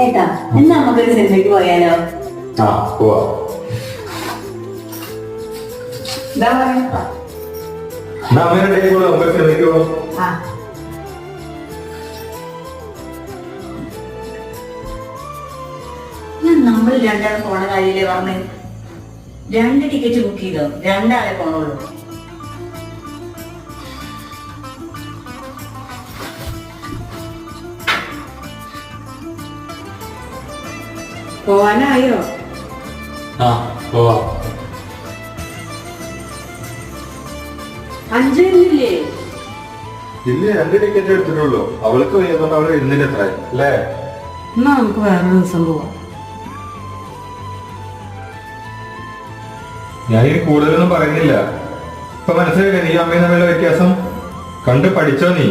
ഏട്ടാ എന്നാ നമുക്കൊരു സിനിമയ്ക്ക് പോയാലോ? ആ പോവാ. എന്താ പറയാ? അമ്മയുടെ കൂടെ നമുക്ക് സിനിമയ്ക്ക് പോവാം. നമ്മൾ രണ്ടാളും പോണ കാര്യല്ലേ പറഞ്ഞേ? 2 ടിക്കറ്റ് ബുക്ക് ചെയ്തോ? 2 ആളെ പോണുള്ളൂ. പോവാനായോ? ആ പോവാ. 5 ഇല്ലേ? ഇല്ല, 2 ടിക്കറ്റ് എടുത്തിട്ടുള്ളൂ. അവൾക്ക് വയ്യതുകൊണ്ട് അവള് വരുന്നില്ല എത്ര അല്ലേ? എന്നാ നമുക്ക് വേറൊരു ദിവസം പോവാം. ഞാനിനി കൂടുതലൊന്നും പറയുന്നില്ല. ഇപ്പൊ മനസ്സിലായില്ലേ നീ അമ്മയും തമ്മിലുള്ള വ്യത്യാസം? കണ്ട് പഠിച്ചോ നീ.